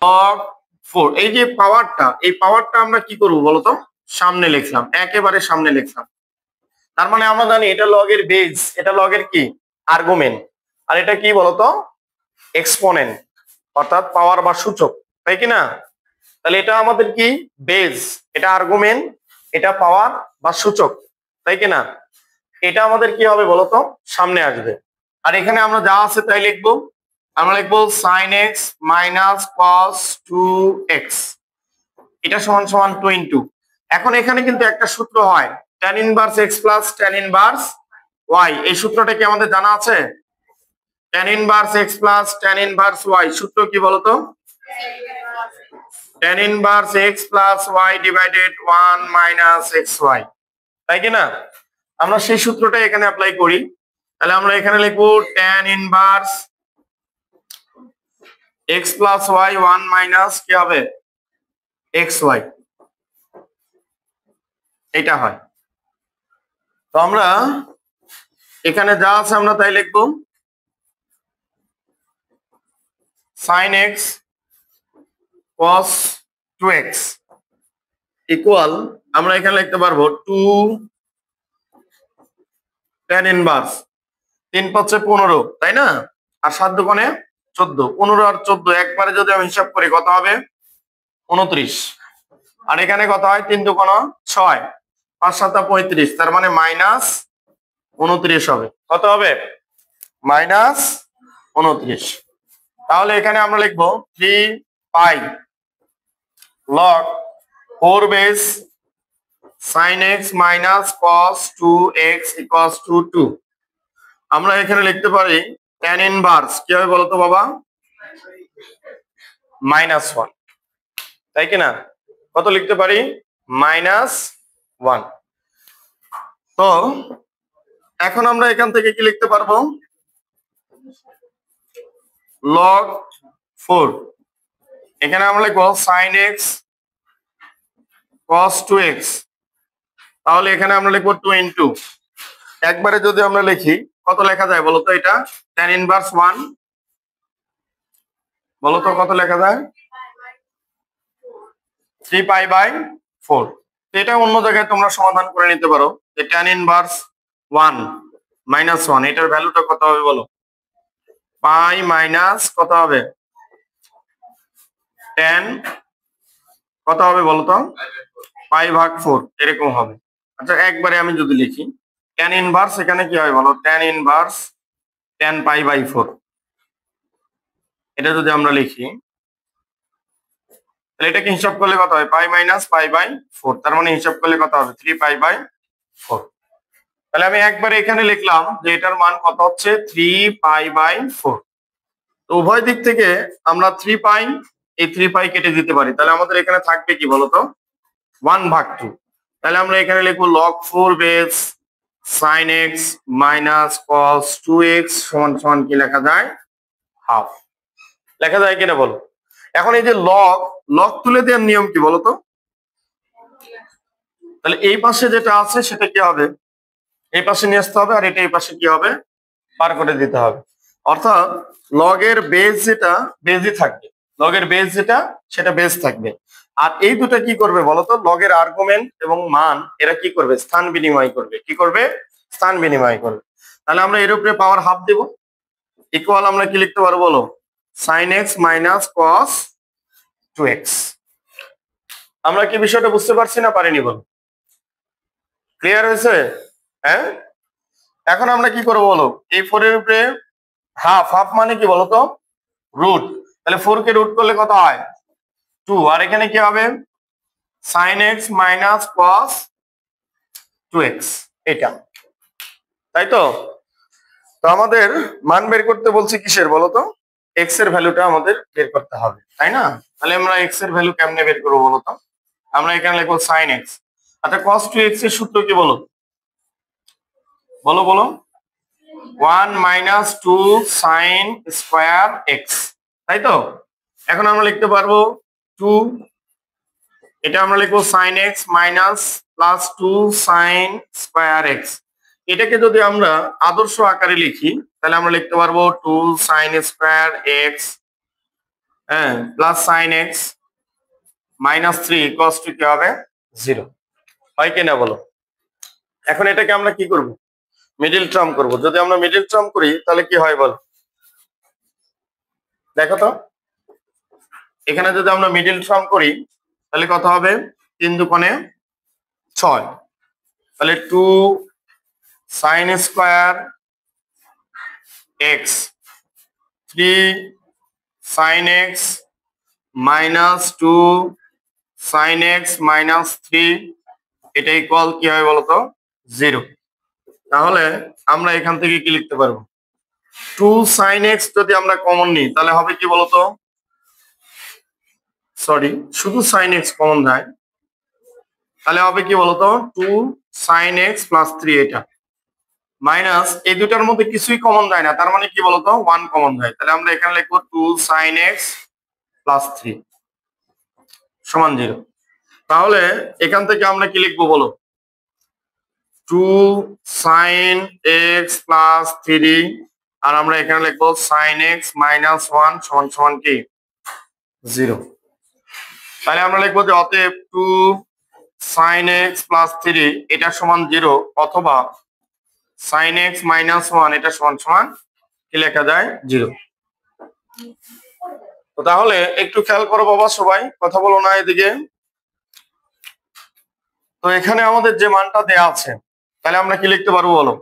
Log 4। এই যে পাওয়ারটা, এই পাওয়ারটা আমরা কি করব বলতো, সামনে লিখলাম, একেবারে সামনে লিখলাম। তার মানে আমরা জানি এটা লগের বেজ, এটা লগের কি আর্গুমেন্ট, আর এটা কি বলতো এক্সপোনেন্ট, অর্থাৎ পাওয়ার বা সূচক, তাই কি না? তাহলে এটা আমাদের কি বেজ, এটা আর্গুমেন্ট, এটা পাওয়ার বা সূচক, তাই কি না? এটা আমাদের কি হবে বলতো সামনে আসবে। আর এখানে আমরা যা আছে তাই লিখবো। আমরা লিখবো sin x minus cos 2x, এটা সমান সমান 2 এখন এখানে কিন্তু একটা সূত্র হয় tan inverse x plus tan inverse y, এই সূত্রটা কি আমাদের জানা আছে? tan inverse x plus tan inverse y সূত্র কি বলতো? tan inverse x plus y divided 1 minus xy, তাই কি না? আমরা সেই সূত্রটা এখানে অ্যাপ্লাই করি। তাহলে আমরা এখানে লিখবো tan inverse x plus y 1 minus কি হবে xy, এটা হয়। তো আমরা এখানে যা আছে আমরা তাই লিখবো। sin x cos 2x equal আমরা এখানে লিখতে পারবো 2 tan ইনভার্স 3 5 15, তাই না? আর 7 দুগুণে 14, 15 আর 14 একবারে যদি আমি হিসাব করি কত হবে 29। আর এখানে কত হয় 3 দুগুণ 6, 5 7 35, তার মানে মাইনাস 29 হবে। কত হবে? মাইনাস 29। তাহলে এখানে আমরা লিখবো 3 পাই log 4 base sin x minus cos 2x equals to 2। আমরা এখানে লিখতে পারি tan ইনভার্স কি হবে বলতো বাবা, -1, তাই কি না? কত লিখতে পারি? -1। তো এখন আমরা এখান থেকে কি লিখতে পারবো? log 4, এখানে আমরা লিখবো sin x cos 2x, তাহলে এখানে আমরা লিখবো 2 একবারে যদি আমরা লিখি কত লেখা যায় বলতো? এটা tan ইনভার্স 1 বলতো কত লেখা যায়? 3 পাই বাই 4। এটা অন্য জায়গায় তোমরা সমাধান করে নিতে পারো যে tan ইনভার্স 1 -1 এটার ভ্যালুটা কত হবে বলো? পাই মাইনাস কত হবে? tan কত হবে বলতো? পাই ভাগ 4 এরকম হবে। আচ্ছা একবারে আমি যদি লিখি tan ইনভার্স, এখানে কি হয় বলো? tan inverse tan pi by 4, এটা যদি আমরা লিখি তাহলে এটাকে হিসাব করলে কত হয়? পাই মাইনাস পাই বাই 4, তার মানে হিসাব করলে কত হবে? 3 পাই বাই 4। তাহলে আমি একবারে এখানে লিখলাম যে এটার মান কত হচ্ছে? 3 পাই বাই 4। তো উভয় দিক থেকে আমরা 3 পাই, এই 3 পাই কেটে দিতে পারি, তাহলে আমাদের এখানে থাকবে কি বলতো? 1 ভাগ 2। তাহলে আমরা এখানে লিখবো log 4 base sin x minus cos 2x সমান সমান কি লেখা যায়? হাফ। লেখা যায় কিনা বলো? এখন এই যে লগ তুলে দেওয়ার নিয়ম কি বলতো? তাহলে এই পাশে যেটা আছে সেটা কি হবে? এই পাশে নিয়ে আসতে হবে, আর এটা এই পাশে কি হবে? পার করে দিতে হবে। অর্থাৎ লগের বেজ যেটা বেজই থাকবে, লগের বেজ যেটা সেটা বেজ থাকবে। আর এই দুটো কি করবে বলতো? লগের আর্গুমেন্ট এবং মান এরা কি করবে? স্থান বিনিময় করবে। কি করবে? স্থান বিনিময় করবে। তাহলে আমরা এর উপরে পাওয়ার হাফ দেব, ইকুয়াল আমরা কি লিখতে পারবো বলো? sin x minus cos 2x। আমরা কি বিষয়টা বুঝতে পারছি না পারিনি বলো? ক্লিয়ার হয়েছে? হ্যাঁ। এখন আমরা কি করবো বলো? এই 4 এর উপরে হাফ, হাফ মানে কি বলতো? রুট। তাহলে 4 কে রুট করলে কত হয়? 2। আর এখানে কি হবে? sin x minus cos 2x, এটা, তাই তো? তো আমাদের মান বের করতে বলছি কিসের বলতো? x এর ভ্যালুটা আমাদের বের করতে হবে, তাই না? তাহলে আমরা x এর ভ্যালু কেমনে বের করবো বলতো? আমরা এখানে লিখবো sin x। আচ্ছা cos 2x এর সূত্র কি বলো? বলো বলো। 1 মাইনাস 2 sin স্কয়ার x, তাই তো? এখন আমরা লিখতে পারবো 2, এটা আমরা লিখবো sin x minus plus 2 sin square x। এটাকে যদি আমরা আদর্শ আকারে লিখি তাহলে আমরা লিখতে পারবো 2 sin স্কয়ার x হ্যাঁ plus sign x minus 3 equals to কি হবে 0 হয় কিনা বলো। এখন এটাকে আমরা কি করব মিডল টার্ম করব। যদি আমরা মিডল টার্ম করি তাহলে কি হয় বলো দেখো তো। এখানে যদি আমরা মিডল টার্ম করি তাহলে কত হবে 3 দুগুণে 6 তাহলে 2 sine square x 3 sine x minus 2 sine x minus 3 এটা ইকুয়াল কি হয় বলতো 0। তাহলে আমরা এখান থেকে কি লিখতে পারবো 2 সাইন এক্স যদি আমরা কমন নিই তাহলে হবে কি বলতো, সরি শুধু সাইন এক্স কমন যায় তাহলে হবে কি বলতো 2 সাইন এক্স প্লাস 3 এটা মাইনাস এই দুটার মধ্যে কিছুই কমন যায় না, তার মানে কি বলতো 1 কমন যায়। তাহলে আমরা এখানে লিখবো 2 সাইন এক্স প্লাস 3 সমান 0। তাহলে এখান থেকে আমরা কি লিখবো বলো 2 সাইন এক্স প্লাস 3 আর আমরা এখানে লিখবো সাইন এক্স মাইনাস 1 সমান সমান কি 0। তাহলে আমরা লিখবো যে অতএব 2 সাইন এক্স প্লাস 3 এটা সমান 0 অথবা সাইন এক্স মাইনাস 1 এটা সমান সমান কি লেখা যায় 0। তো তাহলে একটু খেয়াল করো বাবা, সবাই কথা বলো না এদিকে। তো এখানে আমাদের যে মানটা দেয়া আছে তাহলে আমরা কি লিখতে পারবো বলো,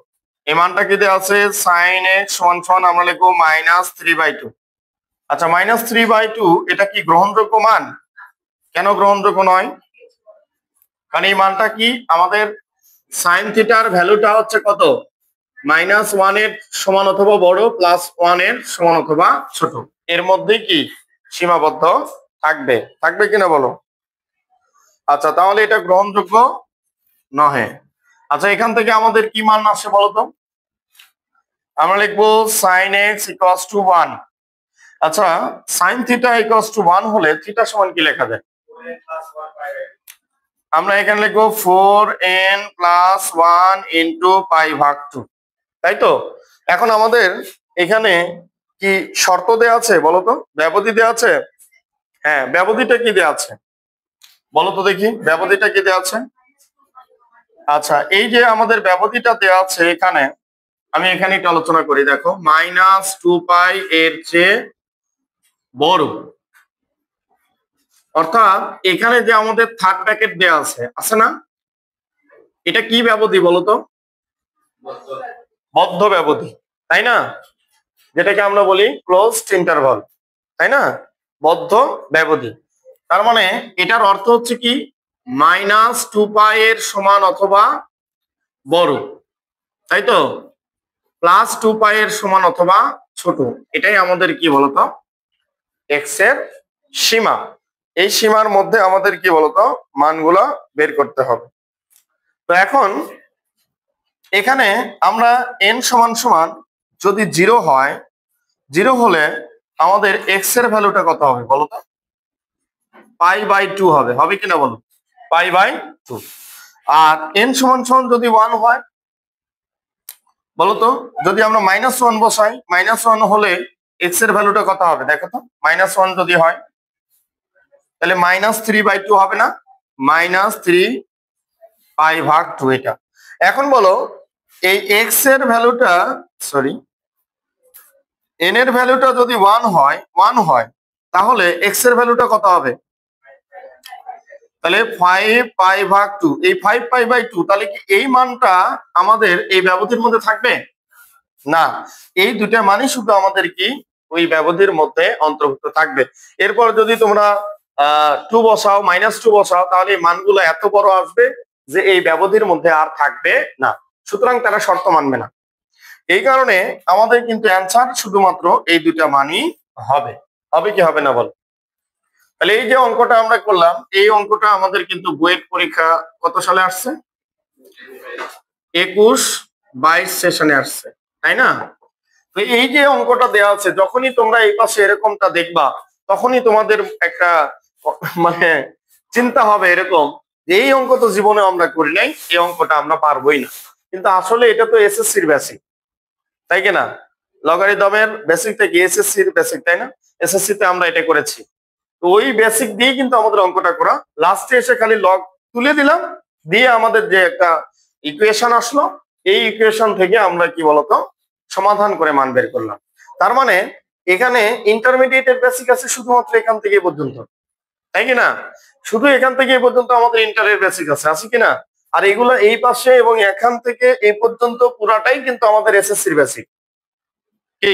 এই মানটা কি দেয়া আছে সাইন এক্স সমান সমান আমরা লিখবো -3/2। আচ্ছা -3/2 এটা কি গ্রহণযোগ্য মান? কেন গ্রহণযোগ্য নয়? কারণ এই মানটা কি আমাদের সাইন থিটার ভ্যালুটা হচ্ছে কত -1 এর সমান অথবা বড় +1 এর সমান অথবা ছোট, এর মধ্যে কি সীমাবদ্ধ থাকবে, থাকবে কিনা বলো। আচ্ছা তাহলে এটা গ্রহণযোগ্য নহে। আচ্ছা এখান থেকে আমাদের কি মান আসে বলতো, আমরা লিখবো সাইন এক্স ইকুয়ালস টু 1। আচ্ছা সাইন থিটা ইকুয়ালস টু 1 হলে থিটা সমান কি লেখা যায়, আমরা এখানে লিখবো 4n + 1 × π/2, তাই তো। এখন আমাদের এখানে কি শর্ত দেয়া আছে বলতো, ব্যবধি দেয়া আছে। হ্যাঁ ব্যবধিটা কি দেয়া আছে বলতো দেখি, ব্যবধিটা কি দেয়া আছে। আচ্ছা এই যে আমাদের ব্যবধিটা দেয়া আছে এখানে, আমি এখানে একটু আলোচনা করি দেখো -2π এর চেয়ে বড়, অর্থাৎ এখানে যে আমাদের থার্ড ব্র্যাকেট দেয়া আছে না, এটা কি ব্যবধি বলতো, বদ্ধ ব্যবধি, তাই না, যেটাকে আমরা বলি ক্লোজড ইন্টারভাল, তাই না, বদ্ধ ব্যবধি। তার মানে এটার অর্থ হচ্ছে কি -2π এর সমান অথবা বড়, তাই তো, +2π এর সমান অথবা ছোট, এটাই আমাদের কি বলতো এক্স এর সীমা। এই সীমার মধ্যে আমাদের কি বলতো মানগুলা বের করতে হবে। তো এখন এখানে আমরা n সমান সমান যদি 0 হয়, 0 হলে আমাদের এক্স এর ভ্যালুটা কত হবে বলতো π/2 হবে, হবে কিনা বলো π/2। আর n সমান সমান যদি 1 হয় বলতো, যদি আমরা -1 বসাই, -1 হলে এক্স এর ভ্যালুটা কত হবে দেখো তো, -1 যদি হয় তাহলে -3/2 হবে না, -3π/2 এটা। এখন বলো এই এক্স এর ভ্যালুটা সরি n এর ভ্যালুটা যদি 1 হয় তাহলে এক্স এর ভ্যালুটা কত হবে, তাহলে 5π/2, এই 5π/2 তাহলে কি এই মানটা আমাদের এই ব্যবধির মধ্যে থাকবে না, এই দুটা মানই শুধু আমাদের কি ওই ব্যবধির মধ্যে অন্তর্ভুক্ত থাকবে। এরপর যদি তোমরা 2 বসাও, -2 বসাও, তাহলে এই মানগুলো এত বড় আসবে যে এই ব্যবধির মধ্যে আর থাকবে না, সুতরাং তারা শর্ত মানবে না। এই কারণে আমাদের কিন্তু অ্যান্সার শুধুমাত্র এই দুটা মানই হবে, হবে কি হবে না বল। তাহলে এই যে অঙ্কটা আমরা করলাম, এই অঙ্কটা আমাদের কিন্তু বুয়েট পরীক্ষা কত সালে আসছে, 21-22 সেশনে আসছে, তাই না। তো এই যে অঙ্কটা দেওয়া আছে, যখনই তোমরা এই পাশে এরকমটা দেখবা তখনই তোমাদের একটা মানে চিন্তা হবে এরকম যে এই অঙ্ক তো জীবনে আমরা করি নাই, এই অঙ্কটা আমরা পারবোই না। কিন্তু আসলে এটা তো এসএসসির বেসিক, তাই কিনা। লগারিদমের বেসিকটা কি এসএসসি এর বেসিক, তাই না? এসএসসি তে আমরা এটা করেছি। তো ওই বেসিক দিয়ে কিন্তু আমাদের অঙ্কটা করা, লাস্টে এসে খালি লগ তুলে দিলাম, দিয়ে আমাদের যে একটা ইকুয়েশন আসলো, এই ইকুয়েশন থেকে আমরা কি বলতো সমাধান করে মান বের করলাম। তার মানে এখানে ইন্টারমিডিয়েটের বেসিক আছে শুধুমাত্র এখান থেকে এই পর্যন্ত, তাই কি না? শুধু এখান থেকে এই পর্যন্ত আমাদের ইন্টারের বেসিক আছে কি না? আর এগুলো এই পাশে এবং এখান থেকে এই পর্যন্ত পুরাটাই কিন্তু আমাদের এসএসসির বেসিক। কি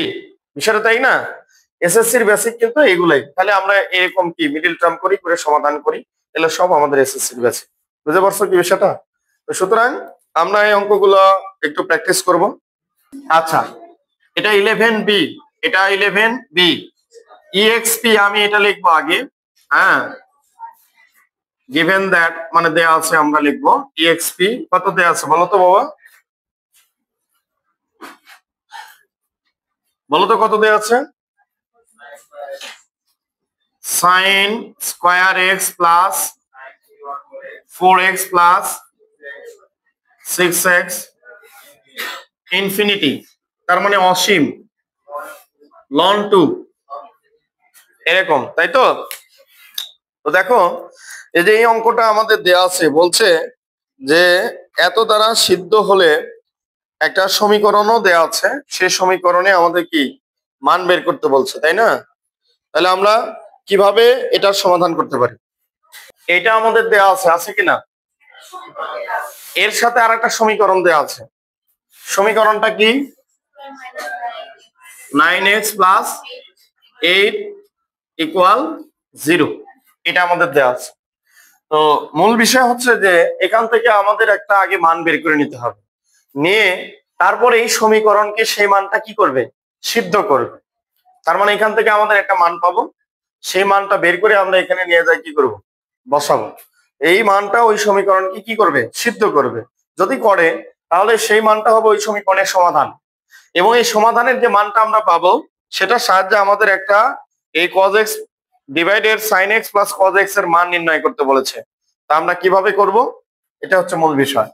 বিষয়টা তাই না? এসএসসির বেসিক কিন্তু এগুলাই। তাহলে আমরা এরকম কি মিডিল টার্ম করি করে সমাধান করি, এগুলো সব আমাদের এসএসসির বেসিক। বুঝতে পারছো কি বিষয়টা? তো সুতরাং আমরা এই অঙ্কগুলো একটু প্র্যাকটিস করব। আচ্ছা, এটা 11B, এটা 11B। EXP আমি এটা লিখবো আগে, হ্যাঁ, গিভেন দ্যাট মানে দেয়া আছে, আমরা লিখবো EXP কত দেয়া আছে বলো তো বাবা, বলো তো কত দেয়া আছে? sin square x plus 4x plus 6x infinity, তার মানে অসীম, ln 2 এরকম, তাই তো? তো দেখো এই যে এই অঙ্কটা আমাদের দেয়া আছে, বলছে যে এত দ্বারা সিদ্ধ হলে একটা সমীকরণও দেয়া আছে, সেই সমীকরণে আমাদের কি মান বের করতে বলছে, তাই না? তাহলে আমরা কিভাবে এটার সমাধান করতে পারি? এটা আমাদের দেয়া আছে কিনা? এর সাথে আর একটা সমীকরণ দেয়া আছে, সমীকরণটা কি? 9x প্লাস 8 ইকুয়াল 0, এটা আমাদের দেয়া আছে। তো মূল বিষয় হচ্ছে যে এখান থেকে আমাদের একটা আগে মান বের করে নিতে হবে, নিয়ে তারপরে এই সমীকরণকে সেই মানটা কি করবে, সিদ্ধ করবে। তার মানে এখান থেকে আমাদের একটা মান পাবো, সেই মানটা বের করে আমরা এখানে নিয়ে যাই কি করব, বসাবো। এই মানটা ওই সমীকরণকে কি করবে, সিদ্ধ করবে। যদি করে তাহলে সেই মানটা হবে ওই সমীকরণের সমাধান, এবং এই সমাধানের যে মানটা আমরা পাবো সেটার সাহায্যে আমাদের একটা এই cos x divided sin x plus cos x এর মান নির্ণয় করতে বলেছে। তা আমরা কিভাবে করব, এটা হচ্ছে মূল বিষয়।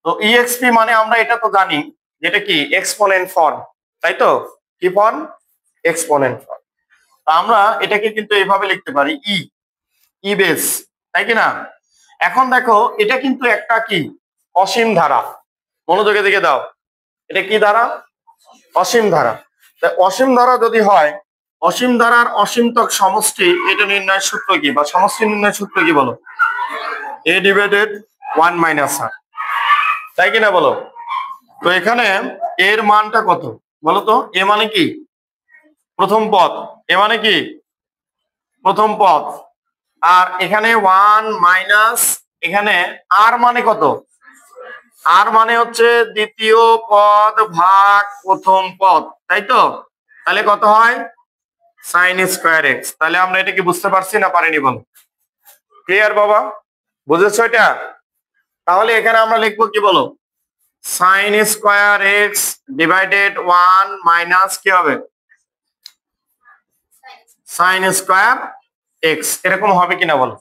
তো EXP মানে আমরা এটা তো জানি যেটা কি এক্সপোনেন্ট ফর্ম, তাই তো? কি ফর্ম? Exponent form. আমরা এটাকে কিন্তু এইভাবে লিখতে পারি ই বেস, তাই কি না? এখন দেখো এটা কিন্তু একটা কি অসীম ধারা, মনোযোগে দিকে দাও, এটা কি ধারা? অসীম ধারা। অসীম ধারা যদি হয়, অসীম ধারার অসীমতক সমষ্টি, এটা নির্ণয়ের সূত্র কি বা সমষ্টি নির্ণয়ের সূত্র কি বলো? a ডিভাইডেড 1 মাইনাস r, তাই কিনা বলো? তো এখানে এর মানটা কত বলো তো? এ মানে কি প্রথম পদ, এ মানে কি প্রথম পদ, আর এখানে 1 মাইনাস এখানে r মানে কত? আর মানে হচ্ছে দ্বিতীয় পদ ভাগ প্রথম পদ, তাই তো? তাহলে কত হয়? sin square x। তাহলে আমরা এটা কি বুঝতে পারছি না পারিনি বল? ক্লিয়ার বাবা, বুঝেছো এটা? তাহলে এখানে আমরা লিখবো কি বলো, sin square x divided 1 minus কি হবে, sin স্কয়ার x, এরকম হবে কিনা বলো?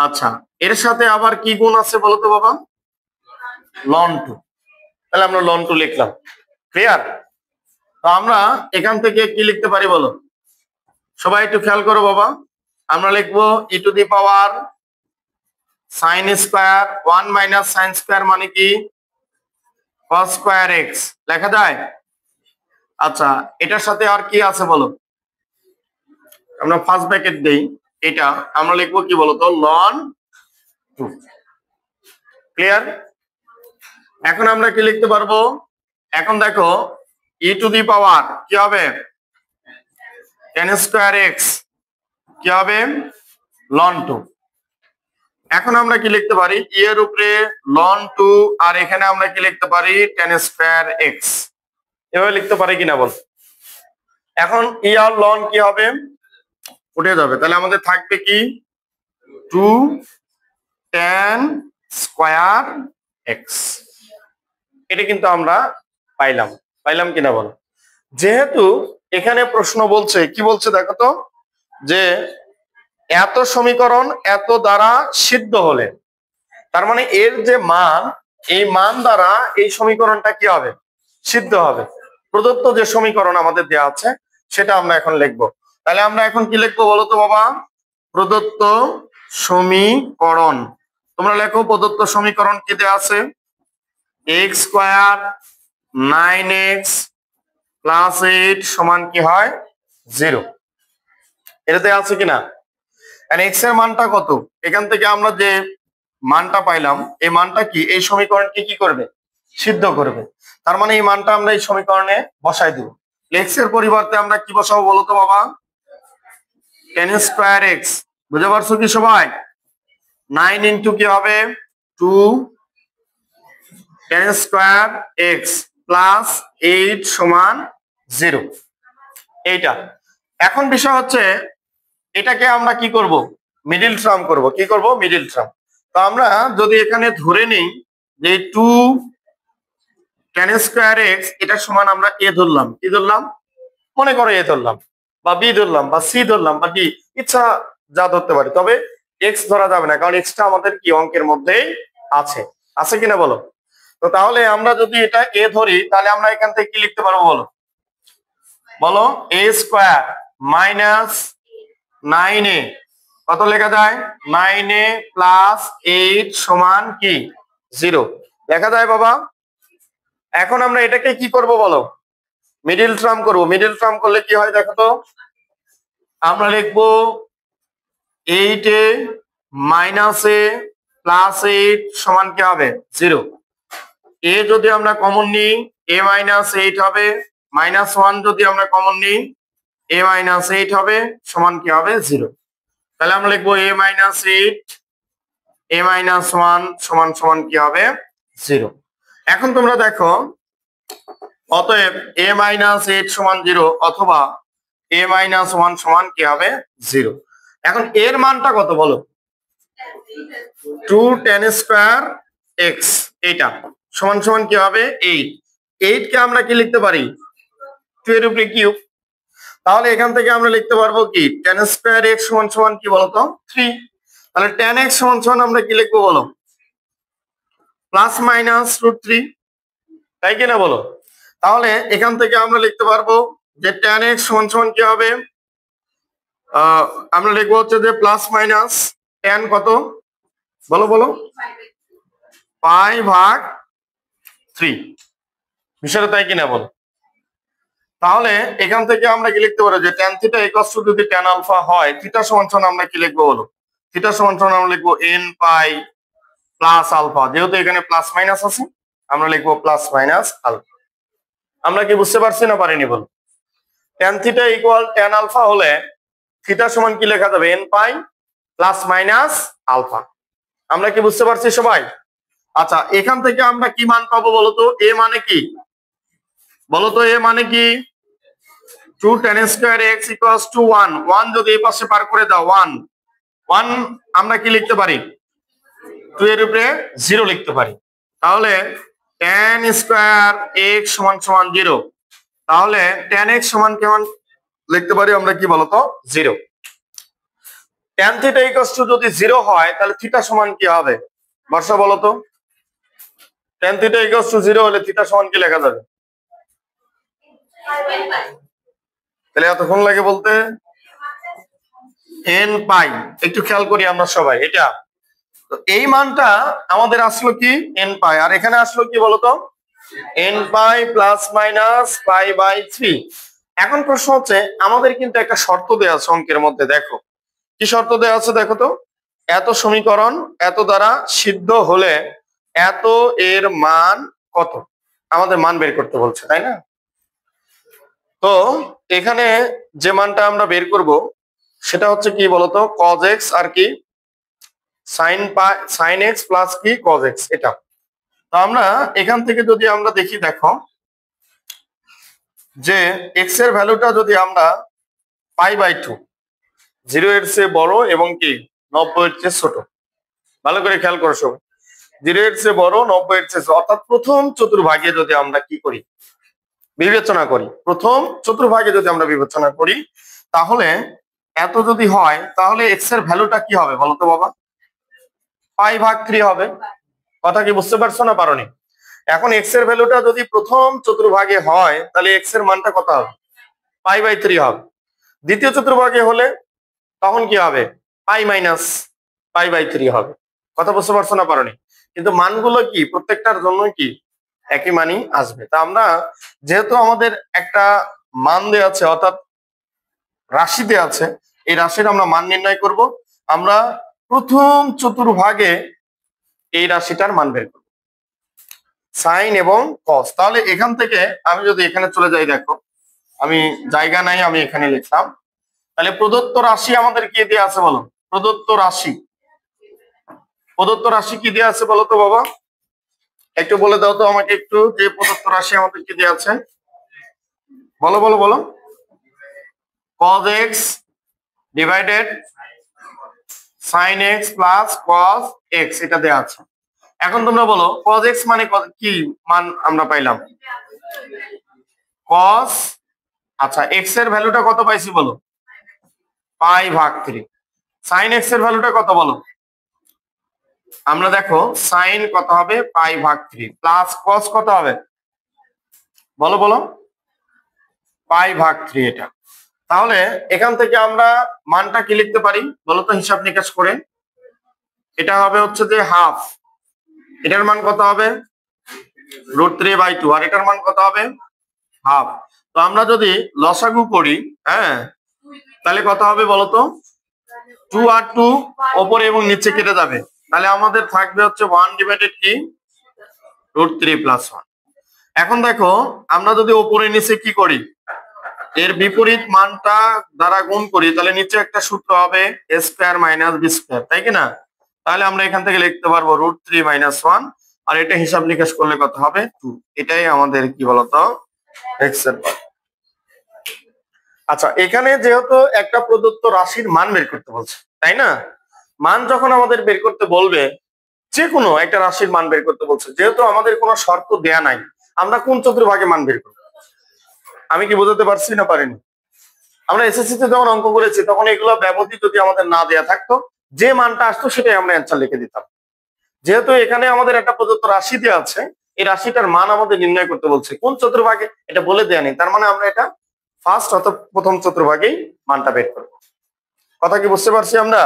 আচ্ছা, এর সাথে আবার কি গুণ আছে বলো তো বাবা? ln 2। তাহলে আমরা ln 2 লিখলাম। ক্লিয়ার? তো আমরা এখান থেকে কি লিখতে পারি বলো, সবাই একটু খেয়াল করো বাবা। আমরা লিখবো e to the power sin square 1 minus sin square মানে কি cos স্কয়ার x লেখা যায়। আচ্ছা, এটার সাথে আর কি আছে বলো? আমরা ফার্স্ট ব্র্যাকেট দেই, এটা আমরা লিখবো কি বলো তো, ln 2। ক্লিয়ার? এখন আমরা কি লিখতে পারবো? এখন দেখো e টু দি পাওয়ার কি হবে, tan স্কয়ার x কি হবে, ln 2। এখন আমরা কি লিখতে পারি, e এর উপরে ln 2, আর এখানে আমরা কি লিখতে পারি, tan স্কয়ার x, এভাবে লিখতে পারি কিনা বল? এখন e আর ln কি হবে, উঠে যাবে। তাহলে আমাদের থাকবে কি 2 tan স্কয়ার x। এটা কিন্তু আমরা পাইলাম কিনা বলো? যেহেতু এখানে প্রশ্ন বলছে, কি বলছে দেখো তো, যে এত সমীকরণ এত দ্বারা সিদ্ধ হলে, তার মানে এর যে মান, এই মান দ্বারা এই সমীকরণটা কি হবে, সিদ্ধ হবে। প্রদত্ত যে সমীকরণ আমাদের দেওয়া আছে সেটা আমরা এখন লিখবো। তাহলে আমরা এখন কি লিখবো বলো তো বাবা? প্রদত্ত সমীকরণ। তোমরা লেখো প্রদত্ত সমীকরণ কি দেওয়া আছে? x স্কয়ার 9x প্লাস 8 সমান কি হয় 0। এটাতে আছে কিনা? x এর মানটা কত? এখান থেকে আমরা যে মানটা পাইলাম এই মানটা কি এই সমীকরণকে কি করবে? সিদ্ধ করবে। তার মানে এই মানটা আমরা এই সমীকরণে বসাই দিব। x এর পরিবর্তে আমরা কি বসাবো বলো তো বাবা? tan square x। বুঝতে পারছো কি সবাই? 9 ইনটু কি হবে 2 tan স্কয়ার x প্লাস 8 সমান 0। এইটা এখন বিষয় হচ্ছে এটাকে আমরা কি করব? মিডল টার্ম করব। কি করব? Middle term. তো আমরা যদি এখানে ধরে নিই যে 2 tan স্কয়ার x এটা সমান আমরা a ধরলাম। কি ধরলাম? মনে করো a ধরলাম বা b ধরলাম বা c ধরলাম বা d, ইচ্ছা যা ধরতে পারি, তবে x ধরা যাবে না কারণ x টা আমাদের কি অঙ্কের মধ্যেই আছে। আছে কিনা বলো? তো তাহলে আমরা যদি এটা a ধরি তাহলে আমরা এখান থেকে কি লিখতে পারবো বলো? বলো a স্কয়ার মাইনাস 9a কত লেখা যায়? 9a প্লাস 8 সমান কি 0 লেখা যায় বাবা। এখন আমরা এটাকে কি করব বলো? মিডল টার্ম করব। মিডল টার্ম করলে কি হয় দেখো তো? আমরা লিখবো 8a মাইনাস a প্লাস 8 সমান কি হবে 0। a যদি আমরা কমন নিই a মাইনাস 8 হবে, মাইনাস 1 যদি আমরা কমন নিই a মাইনাস 8 হবে সমান কি হবে 0। তাহলে আমরা লিখবো a মাইনাস 8 a মাইনাস 1 সমান সমান কি হবে 0। এখন তোমরা দেখো অতএব a মাইনাস 8 সমান 0 অথবা a মাইনাস 1 সমান কি হবে 0। এখন এর মানটা কত বলো? 2 tan স্কয়ার x এটা সমান সমান কি হবে 8। 8 কে আমরা কি লিখতে পারি? 2 এর উপরে কিউব। তাহলে এখান থেকে আমরা লিখতে পারবো কি tan স্কয়ার x সমান সমান কি বলতো 3। তাহলে tan x সমান সমান আমরা কি লিখবো বলো? প্লাস মাইনাস √3, তাই কিনা বলো? তাহলে এখান থেকে আমরা লিখতে পারবো যে tan x সমান সমান কি হবে? আমরা লিখবো হচ্ছে যে প্লাস মাইনাস tan কত বলো বলো? পাই ভাগ 3। বিষয়টা তাই কিনা বলো? তাহলে এখান থেকে আমরা কি লিখতে পারবো যে tan থিটা ইকুয়ালস টু যদি tan আলফা হয় থিটা সমান সমান আমরা কি লিখবো বলো? থিটা সমান সমান আমরা লিখবো n পাই প্লাস আলফা। যেহেতু এখানে প্লাস মাইনাস আছে আমরা লিখবো প্লাস মাইনাস আলফা। আমরা কি বুঝতে পারছি না পারিনি বলো? tan theta equal tan alpha হলে থিটা সমান কি লেখা যাবে n pi plus minus alpha. আমরা কি বুঝতে পারছি সবাই? আচ্ছা এখান থেকে আমরা কি মান পাবো বলতো? a মানে কি বলতো? a মানে কি 2 tan square x equals to 1। 1 যদি এই পাশে পার করে দাও 1 1 আমরা কি লিখতে পারি? 2 এর উপরে 0 লিখতে পারি। তাহলে tan স্কয়ার x সমান সমান 0। তাহলে tan x সমান কেমন লিখতে পারি আমরা কি বলতো? 0। tan থিটা ইকুয়ালস টু যদি 0 হয় তাহলে থিটা সমান কি হবে বর্ষা বলো তো? tan থিটা ইকুয়ালস টু 0 হলে থিটা সমান কি লেখা যাবে? তাহলে এতক্ষণ লাগে বলতে n পাই। একটু খেয়াল করি আমরা সবাই এটা। তো এই মানটা আমাদের আসলো কি n পাই, আর এখানে আসলো কি বলতো? n pi plus minus pi by 3। এখন প্রশ্ন হচ্ছে আমাদের কিন্তু একটা শর্ত দেওয়া আছে অঙ্কের মধ্যে। দেখো কি শর্ত দেওয়া আছে দেখো তো? এত সমীকরণ এত দ্বারা সিদ্ধ হলে এত এর মান কত, আমাদের মান বের করতে বলছে, তাই না? তো এখানে যে মানটা আমরা বের করব সেটা হচ্ছে কি বলতো? cos x আর কি sin x প্লাস কি cos x। এটা তো আমরা এখান থেকে যদি আমরা দেখি, দেখো যে x এর ভ্যালুটা যদি আমরা পাই বাই 2, 0 এর চেয়ে বড় এবং কি 90 এর চেয়ে ছোট, ভালো করে খেয়াল করো সবাই। 0 এর চেয়ে বড় 90 এর চেয়ে ছোট, অর্থাৎ প্রথম চতুর্ভাগে যদি আমরা কি করি বিবেচনা করি, প্রথম চতুর্ভাগে যদি আমরা বিবেচনা করি তাহলে এত যদি হয় তাহলে x এর ভ্যালুটা কি হবে বলতো বাবা? পাই ভাগ 3 হবে। কথা কি বুঝতে পারছো না পারোনি? এখন এক্স এর ভ্যালুটা যদি প্রথম চতুর্ভাগে হয় তাহলে এক্স এর মানটা কত হবে? π/3 হবে। দ্বিতীয় চতুর্ভাগে হলে তখন কি হবে? π-π/3 হবে। কথা বুঝতে পারছো না পারোনি? কিন্তু মানগুলো কি প্রত্যেকটার জন্য কি একই মানই আসবে। তা আমরা যেহেতু আমাদের একটা মান দেওয়া আছে অর্থাৎ রাশি দেওয়া আছে, এই রাশির আমরা মান নির্ণয় করব। আমরা প্রথম চতুর্ভাগে এই রাশিটার মান বের করব, সাইন এবং কস। তাহলে এখান থেকে আমি যদি এখানে চলে যাই, দেখো আমি জায়গা নাই, আমি এখানে লিখলাম। তাহলে প্রদত্ত রাশি আমাদের কি দেওয়া আছে বলো? প্রদত্ত রাশি কি দেওয়া আছে বলো তো বাবা? একটু বলে দাও তো আমাকে একটু, যে প্রদত্ত রাশি আমাদের কি দেওয়া আছে? বলো বলো বলো। cos x divided sin x plus cos x, এটা দেওয়া আছে। এখন তোমরা বলো cos x মানে কি মান আমরা পাইলাম? cos, আচ্ছা x এর ভ্যালুটা কত পাইছি বলো? π/3। sin x এর ভ্যালুটা কত বলো? আমরা দেখো sin কত হবে? π/3 প্লাস cos কত হবে বলো বলো? π/3 এটা। তাহলে এখান থেকে আমরা মানটা কি লিখতে পারি বলো তো হিসাব নিকাশ করে? এটা হবে হচ্ছে যে হাফ, এটার মান কত হবে? √3/2, আর এটার মান কত হবে? হাফ। তো আমরা যদি লসাগু করি, হ্যাঁ, তাহলে কত হবে বলতো? 2 আর 2 উপরে এবং নিচে কেটে যাবে, তাহলে আমাদের থাকবে হচ্ছে 1 ডিভাইডেড কি √3 + 1। এখন দেখো আমরা যদি উপরে নিচে কি করি, এর বিপরীত মানটা দ্বারা গুণ করি, তাহলে নিচে একটা সূত্র হবে a² - b², তাই কি না? তাহলে আমরা এখান থেকে লিখতে পারবো √3 - 1, আর এটা হিসাব নিকাশ করলে কত হবে? 2। এটাই আমাদের কি বলতো x এর মান। আচ্ছা, এখানে যেহেতু একটা প্রদত্ত রাশির মান বের করতে বলছে, তাই না? মান যখন আমাদের বের করতে বলবে, যে কোনো একটা রাশির মান বের করতে বলছে, যেহেতু আমাদের কোনো শর্ত দেয়া নাই, আমরা কোন চতুর্ভাগে মান বের করব? আমি কি বোঝাতে পারছি না পারিনি? আমরা এসএসসি তে যখন অঙ্ক করেছি তখন এগুলো ব্যবধি যদি আমাদের না দেয়া থাকতো, যে মানটা আসতো সেটাই আমরা অ্যান্সার লিখে দিতাম। যেহেতু এখানে আমাদের একটা প্রদত্ত রাশি দেওয়া আছে, এই রাশিটার মান আমাদের নির্ণয় করতে বলছে, কোন চতুর্ভাগে এটা বলে দেয়া নেই, তার মানে আমরা এটা ফার্স্ট অর্থাৎ প্রথম চতুর্ভাগেই মানটা বের করবো। কথা কি বুঝতে পারছি আমরা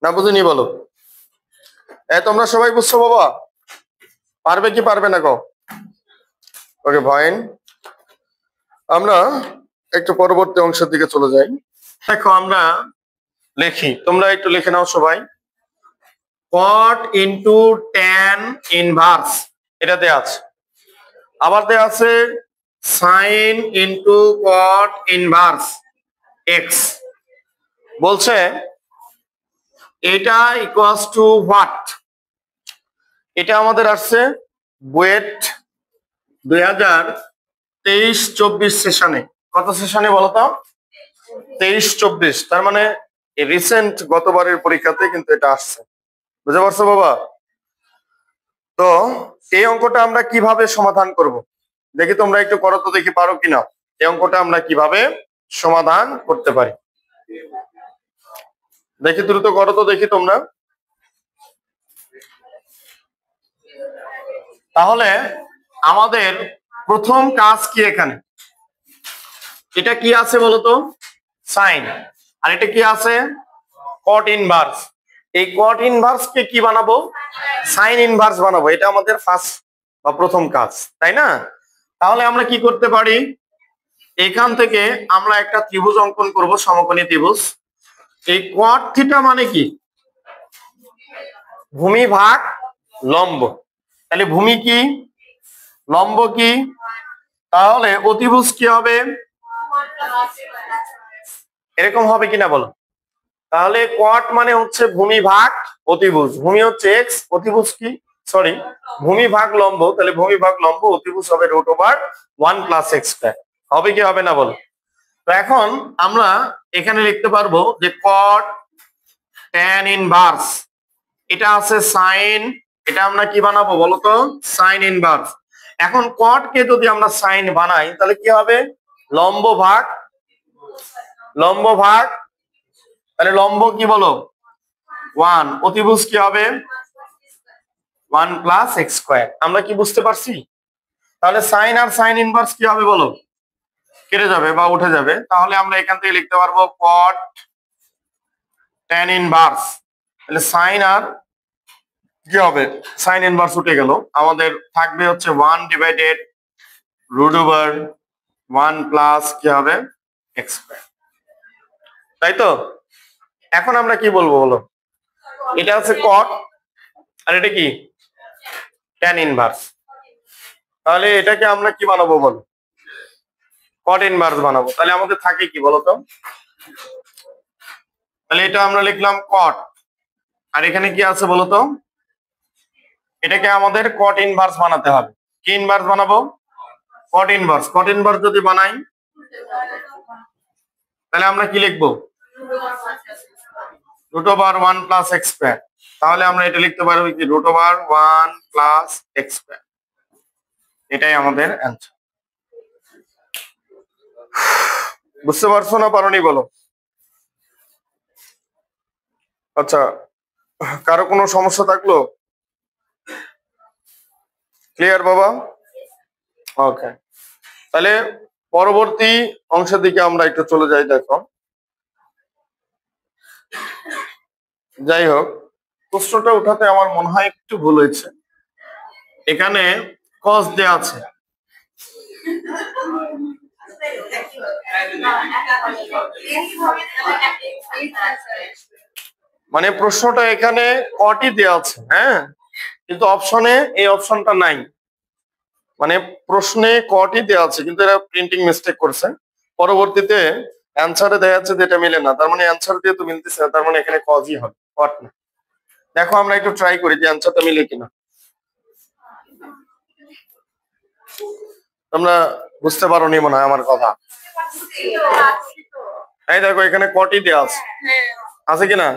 না বুঝিনি বলো? তোমরা সবাই বুঝছো বাবা? পারবে কি পারবে না গো? ওকে ফাইন, আমরা একটু পরবর্তী অংশের দিকে চলে যাই। দেখো আমরা লিখি, তোমরা একটু লিখে নাও সবাই। cot ইন্টু tan ইনভার্স, এটা দেয়া আছে। আবার দেয়া আছে sin into cot inverse x। বলছে এটা ইকুয়ালস টু হোয়াট? এটা আমাদের আসছে বুয়েট 2023-24 সেশনে। কত সেশনে বলতো? 23-24, তার মানে রিসেন্ট গতবারের পরীক্ষাতে কিন্তু এটা আসছে। বুঝতে পারছো বাবা? তো এই অঙ্কটা আমরা কিভাবে সমাধান করব দেখি, তোমরা একটু করো তো দেখি পারো কিনা। এই অঙ্কটা আমরা কিভাবে সমাধান করতে পারি দেখি, দ্রুত করো তো দেখি তোমরা। তাহলে আমাদের প্রথম কাজ কি? এখানে এটা কি আছে বলতো? সাইন। আর এটা কি আছে? কট ইনভার্স। এই কট ইনভার্স কে কি বানাবো? সাইন ইনভার্স বানাবো। এটা আমাদের ফার্স্ট বা প্রথম কাজ, তাই না? তাহলে আমরা কি করতে পারি, এখান থেকে আমরা একটা ত্রিভুজ অঙ্কন করব, সমকোণী ত্রিভুজ। এই কট থিটা মানে কি? ভূমি ভাগ লম্ব। তাহলে ভূমি কি, লম্ব কি, তাহলে অতিভুজ কি হবে? এরকম হবে কিনা বলো? তাহলে কট মানে হচ্ছে ভূমি ভাগ অতিভুজ। ভূমি হচ্ছে এক্স, অতিভুজ কি সরি ভূমি ভাগ লম্ব, তাহলে ভূমি ভাগ লম্ব, অতিভুজ হবে √1 + x²। হবে কি হবে না বলো? তো এখন আমরা এখানে লিখতে পারবো যে কট tan ইনভার্স, এটা আছে সাইন, এটা আমরা কি বানাবো বলতো? Sign inverse. এখন কট কে যদি আমরা সাইন বানাই তাহলে কি হবে? লম্ব ভাগ লম্ব ভাগ, তাহলে লম্ব কি বলো? 1, অতিভুজ কি হবে? 1 প্লাস এক্স স্কোয়ার। আমরা কি বুঝতে পারছি? তাহলে সাইন আর সাইন ইনভার্স কি হবে বলো? কেটে যাবে বা উঠে যাবে। তাহলে আমরা এখান থেকে লিখতে পারবো কট ট্যান ইনভার্স। তাহলে সাইন আর কি হবে? সাইন ইনভার্স উঠে গেল, আমাদের থাকবে হচ্ছে 1 ডিভাইডেড রুট ওভার 1 প্লাস কি হবে এক্স স্কয়ার, তাই তো? এখন আমরা কি বলবো বলো? এটা হচ্ছে কট আর এটা কি ট্যান ইনভার্স। তাহলে এটাকে আমরা কি বানাবো বলো? কট ইনভার্স বানাবো। তাহলে আমাদের থাকে কি বলতো? তাহলে এটা আমরা লিখলাম কট, আর এখানে কি আছে বলতো? এটাকে আমাদের কট ইনভার্স বানাতে হবে। কি ইনভার্স বানাবো? কট ইনভার্স। কট ইনভার্স যদি বানাই তাহলে আমরা কি লিখবো? Root over 1 plus x square. তাহলে আমরা এটা লিখতে পারবো কি root over 1 plus x square. এটাই আমাদের অ্যান্সার। বুঝতে পারছো না পারোনি বলো? আচ্ছা, কারো কোনো সমস্যা থাকলো? ক্লিয়ার বাবা? ওকে, তাহলে পরবর্তী অংশের দিকে আমরা একটু চলে যাই। দেখো, যাই হোক, প্রশ্নটা উঠাতে আমার মনে হয় একটু ভুল হয়েছে। এখানে কস দেয়া আছে, মানে প্রশ্নটা এখানে কটই দেয়া আছে, হ্যাঁ, কিন্তু অপশনে এই অপশনটা নাই। মানে প্রশ্নে কটই দেওয়া আছে কিন্তু এরা প্রিন্টিং মিস্টেক করছে। পরবর্তীতে অ্যান্সারে দেখা যাচ্ছে যে এটা মিলে না, তার মানে অ্যান্সার দিয়ে তো মিলতেছে না, তার মানে এখানে কজই হবে, কট না। দেখো আমরা একটু ট্রাই করি যে অ্যান্সারটা মিলে কিনা। তোমরা বুঝতে পারো নি মনে হয় আমার কথা। এই দেখো এখানে কটই দেওয়া আছে, আছে কিনা?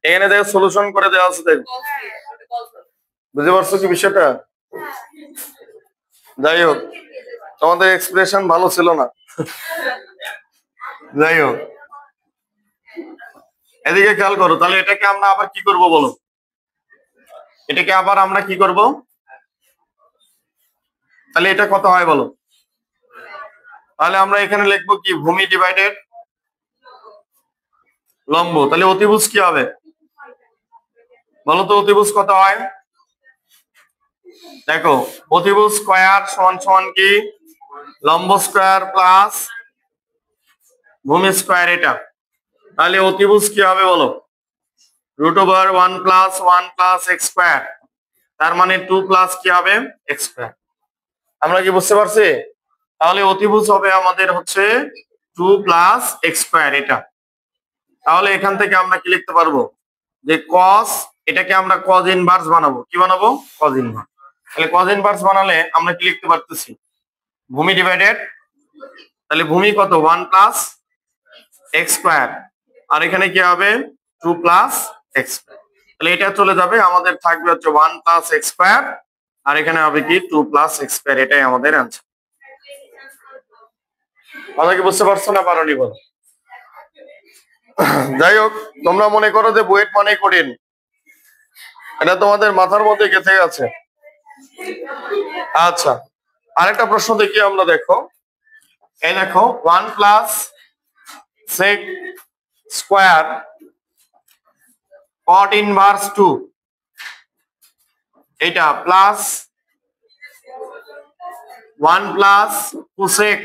এখানে দেখো সলিউশন করে দেওয়া আছে, দেখো বুঝতে পারছো কি বিষয়টা? যাই হোক, তোমাদের এক্সপ্রেশন ভালো ছিল না। যাই হোক, এদিকে খেয়াল করো। তাহলে এটাকে আমরা আবার কি করব বলো? এটাকে আবার আমরা কি করব? তাহলে এটা কত হয় বলো? তাহলে আমরা এখানে লিখবো কি ভূমি ডিভাইডেড লম্ব। তাহলে অতিভুজ কি হবে বলো তো? অতিভুজ কত হয়? দেখো, অতিভুজ স্কয়ার সমান সমান কি লম্ব স্কয়ার প্লাস ভূমি স্কয়ার, এটা। তাহলে অতিভুজ কি হবে বলো? Root over 1 plus x square, তার মানে 2 প্লাস কি হবে এক্স স্কয়ার। আমরা কি বুঝতে পারছি? তাহলে অতিভুজ হবে আমাদের হচ্ছে 2 প্লাস এক্স স্কয়ার, এটা। তাহলে এখান থেকে আমরা কি লিখতে পারবো যে cos, এটাকে আমরা cos ইনভার্স বানাবো। কি বানাবো? cos inverse. তাহলে cos ইনভার্স বানালে আমরা কি লিখতে পারতেছি? ভূমি ডিভাইডেড, তাহলে ভূমি কত 1 প্লাস এক্স স্কয়ার, আর এখানে কি হবে 2 প্লাস এক্স স্কয়ার। তাহলে এটা চলে যাবে, আমাদের থাকবে হচ্ছে 1 প্লাস এক্স স্কয়ার, আর এখানে হবে কি 2 প্লাস এক্স স্কয়ার। এটাই আমাদের অ্যানসার। কথা কি বুঝতে পারছো না পারোনি বলো? যাই হোক, তোমরা মনে করো যে বুয়েট মানে কঠিন, এটা তোমাদের মাথার মধ্যে গেঁথে গেছে। আচ্ছা, আরেকটা প্রশ্ন দেখি আমরা। দেখো, এই দেখো 1 plus sec square cot inverse 2, এটা প্লাস 1 প্লাস কোসেক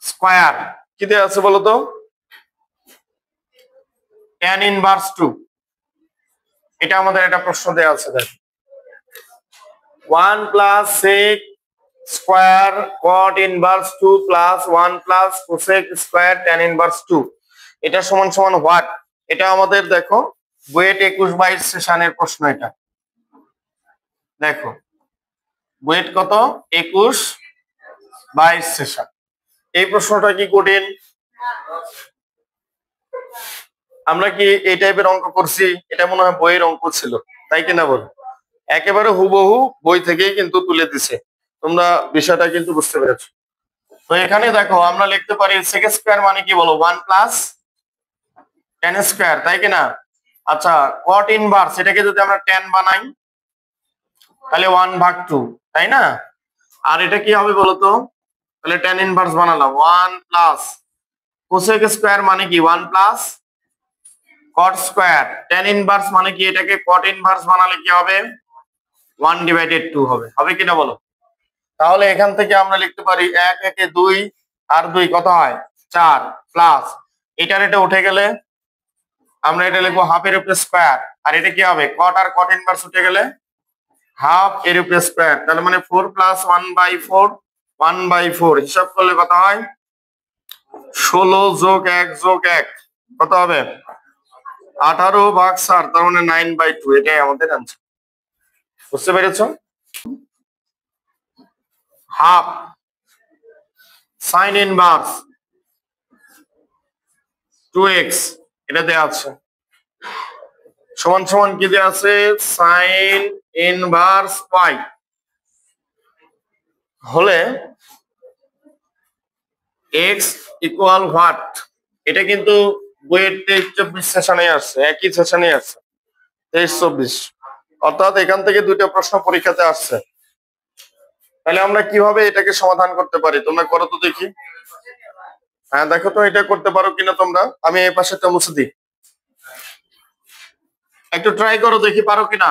স্কয়ার কি দেয়া আছে বলো তো? tan ইনভার্স 2, এটা আমাদের একটা প্রশ্ন দেয়া আছে। দেখো 1 plus sec square cot inverse 2 plus 1 plus cosec square tan inverse 2, এটা সমান সমান হোয়াট? এটা আমাদের দেখো বুয়েট 21-22 সেশনের প্রশ্ন। এটা দেখো বুয়েট কত 21-22 সেশন। এই প্রশ্নটা কি কঠিন? আমরা কি এই টাইপের অঙ্ক করছি? এটা মনে হয় বইয়ের অঙ্ক ছিল, তাই কিনা বল? একেবারে হুবহু বই থেকেই কিন্তু তুলে দিছে। তোমরা বিষয়টা কিন্তু বুঝতে পেরেছো। তো এখানে দেখো আমরা লিখতে পারি সেক স্কয়ার মানে কি বলো 1 প্লাস tan স্কয়ার, তাই কিনা? আচ্ছা, কট ইনভার্স, এটাকে যদি আমরা tan বানাই তাহলে 1/2, তাই না? আর এটা কি হবে বলতো? তাহলে tan ইনভার্স বানালাম 1 প্লাস কোসেক স্কয়ার মানে কি 1 plus cot square. tan inverse মানে কি এটাকে কট ইনভার্স বানালে কি হবে 1/2 হবে। হবে কিনা বলো? তাহলে এখান থেকে আমরা লিখতে পারি 1 1 2 আর 2 কত হয় 4 প্লাস এটার এটা উঠে গেলে আমরা এটা লিখবো হাফ এর উপরে স্কয়ার। আর এটা কি হবে কট আর কট ইনভার্স উঠে গেলে হাফ এর উপরে স্কয়ার। তাহলে মানে 4 প্লাস 1/4 1/4 হিসাব করলে কত হয় 16 যোগ 1 যোগ 1 কত হবে 18/4, তার মানে 9/2। এটাই আমাদের आंसर। বুঝতে পেরেছো? হাফ সাইন ইনভার্স 2x এটা দেয়া আছে সমান সমান কি দেয়া আছে সাইন ইনভার্স y হলে x ইকুয়াল হোয়াট। এটা কিন্তু বইয়ের 23-24 সেশনে আসছে, একই সেশনে আসছে 23-24, অর্থাৎ এখান থেকে দুইটা প্রশ্ন পরীক্ষাতে আসছে। তাহলে আমরা কিভাবে এটাকে সমাধান করতে পারি তোমরা করো তো দেখি। হ্যাঁ দেখো তো এটা করতে পারো কিনা তোমরা। আমি এই পাশেটা মুছে দিই, একটু ট্রাই করো দেখি পারো কিনা।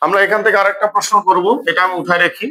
আমরা এখান থেকে আরেকটা প্রশ্ন করব, এটা আমি উঠায় রাখি।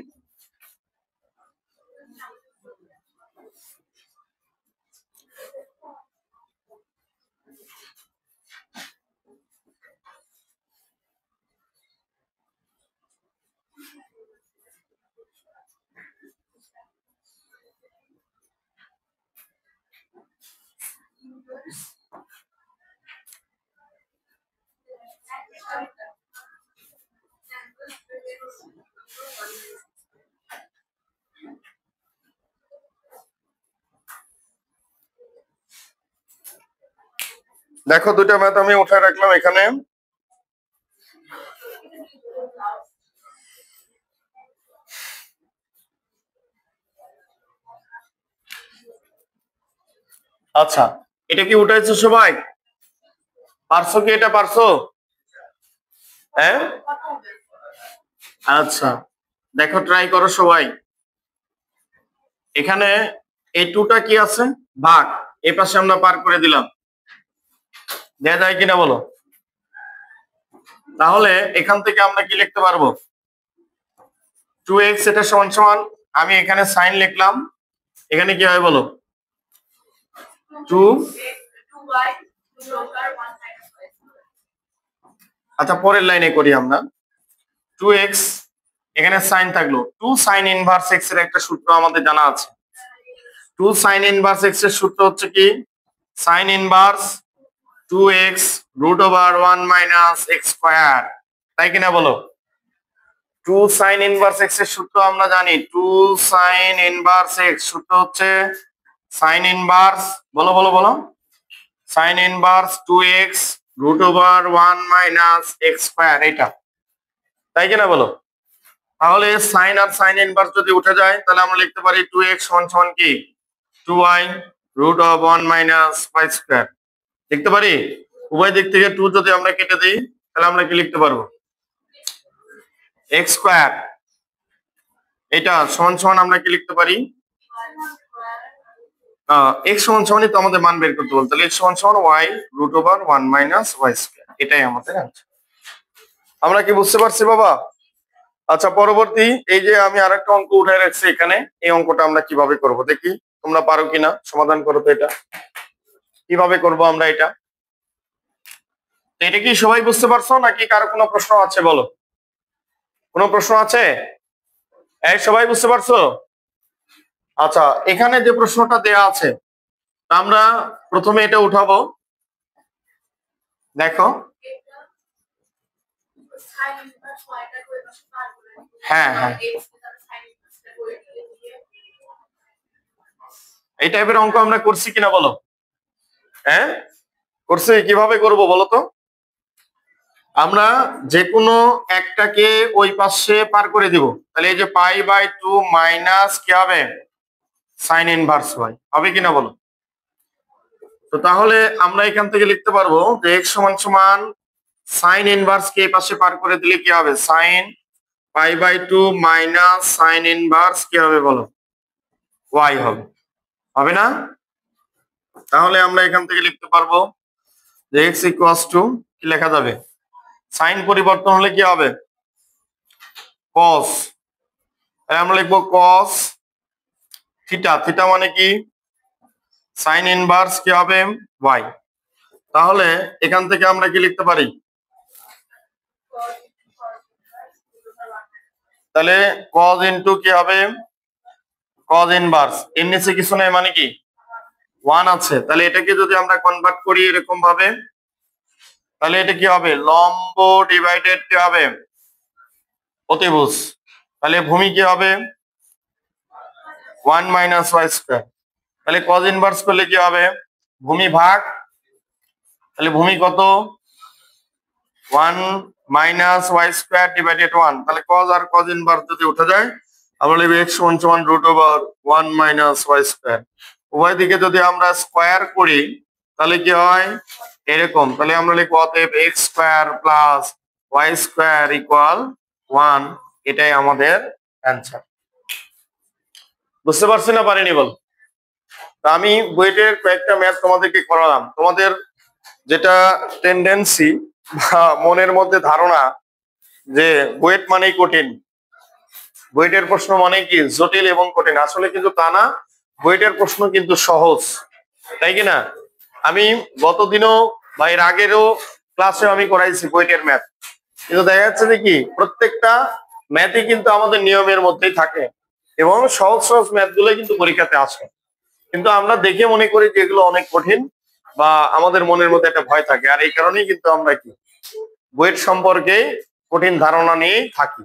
দেখো দুইটা ম্যাথ আমি উঠায় রাখলাম এখানে। আচ্ছা এটা কি উঠাইছো সবাই? পারছো কি এটা পারছো? হ্যাঁ আচ্ছা দেখো ট্রাই করো সবাই। এখানে এই টুটা কি আছে ভাগ, এই পাশে আমরা পার করে দিলাম, দেয়া যায় কিনা বলো। তাহলে এখান থেকে আমরা কি লিখতে পারবো 2x এটা সমান সমান আমি এখানে সাইন লিখলাম, এখানে কি হয় বলো 2। আচ্ছা পরের লাইনে করি আমরা 2x এখানে সাইন থাকলো 2 সাইন ইনভার্স x এর একটা সূত্র আমাদের জানা আছে। 2 সাইন ইনভার্স x এর সূত্র হচ্ছে কি sine inverse 2x root over 1 minus x square, তাই কিনা বলো। 2 সাইন ইনভার্স x এর সূত্র আমরা জানি 2 সাইন ইনভার্স x সূত্র হচ্ছে সাইন ইনভার্স বলো বলো বলো sine inverse 2x root over 1 minus x square, এটা তাই কিনা বলো। তাহলে সাইন আর সাইন ইনভার্স যদি উঠে যায় তাহলে আমরা লিখতে পারি 2x সমান সমান কি 2y root of 1 minus y square. লিখতে পারি উভয় দিক থেকে 2 যদি আমরা কেটে দিই তাহলে আমরা কি লিখতে পারবো x স্কয়ার, এটা সমান সমান আমরা কি লিখতে পারি x সমান সমানই তো আমাদের মান বের করতে বলতে, তাহলে x সমান সমান y root over 1 minus y square, এটাই আমাদের आंसर। আমরা কি বুঝতে পারছি বাবা? আচ্ছা পরবর্তী এই যে আমি আরেকটা অঙ্ক উঠায় রাখছি এখানে, এই অঙ্কটা আমরা কিভাবে করব দেখি তোমরা পারো কিনা, সমাধান করো তো এটা কিভাবে করব আমরা এটা। এটা কি সবাই বুঝতে পারছো নাকি কারো কোনো প্রশ্ন আছে বলো, কোনো প্রশ্ন আছে? এই সবাই বুঝতে পারছো? আচ্ছা এখানে যে প্রশ্নটা দেয়া আছে আমরা প্রথমে এটা উঠাবো। দেখো হ্যাঁ হ্যাঁ এই টাইপের অঙ্ক আমরা করছি কিনা বলো। হ্যাঁ করছি, কিভাবে করব বলো তো। আমরা যে কোনো একটাকে ওই পাশে পার করে দিব, তাহলে এই যে π/2 মাইনাস কি হবে সাইন ইনভার্স y হবে কিনা বলো। তো তাহলে আমরা এখান থেকে লিখতে পারবো যে x সমান সমান সাইন ইনভার্স কে এই পাশে পার করে দিলে কি হবে, সাইন π/2 মাইনাস সাইন ইনভার্স কি হবে বলো, y হবে, হবে না? তাহলে আমরা এখান থেকে লিখতে পারবো যে x ইকুয়ালস টু কি লেখা যাবে, সাইন পরিবর্তন হলে কি হবে, cos, তাহলে আমরা লিখবো cos থিটা, থিটা মানে কি সাইন ইনভার্স কি হবে y। তাহলে এখান থেকে আমরা কি লিখতে পারি, তাহলে cos ইনটু কি হবে cos ইনভার্স, এর নিচে কিছু নাই মানে কি 1 আছে, তাহলে এটাকে যদি আমরা কনভার্ট করি এরকম ভাবে, তাহলে এটা কি হবে লম্ব ডিভাইডেড কি হবে অতিভুজ, তাহলে ভূমি কি হবে 1 মাইনাস y স্কয়ার, তাহলে cos ইনভার্স করলে কি হবে ভূমি ভাগ, তাহলে ভূমি কত 1 মাইনাস y স্কয়ার ডিভাইডেড 1, তাহলে cos আর cos ইনভার্স যদি উঠে যায় আমরা লিখব x সমান সমান √1 মাইনাস y স্কয়ার, উভয় দিকে যদি আমরা স্কয়ার করি তাহলে কি হয় এরকম, তাহলে আমরা লিখব অতএব x square plus y square equal 1, এটাই আমাদের অ্যানসার। বুঝতে পারছি না পারিনি বল? তা আমি বুয়েটের কয়েকটা ম্যাথ তোমাদেরকে করালাম, তোমাদের যেটা টেন্ডেন্সি বা মনের মধ্যে ধারণা যে বুয়েট মানেই কঠিন, বুয়েটের প্রশ্ন মানে কি জটিল এবং কঠিন, আসলে কিন্তু তা না, বুয়েটের প্রশ্ন কিন্তু সহজ, তাই কি না? আমি গতদিনও বা এর আগেরও ক্লাসে আমি করাইছি বুয়েটের ম্যাথ, কিন্তু দেখা যাচ্ছে যে কি প্রত্যেকটা ম্যাথই কিন্তু আমাদের নিয়মের মধ্যেই থাকে এবং সহজ সহজ ম্যাথ গুলো কিন্তু পরীক্ষাতে আসে, কিন্তু আমরা দেখে মনে করি যে এগুলো অনেক কঠিন বা আমাদের মনের মধ্যে একটা ভয় থাকে, আর এই কারণেই কিন্তু আমরা কি বুয়েট সম্পর্কে কঠিন ধারণা নিয়ে থাকি।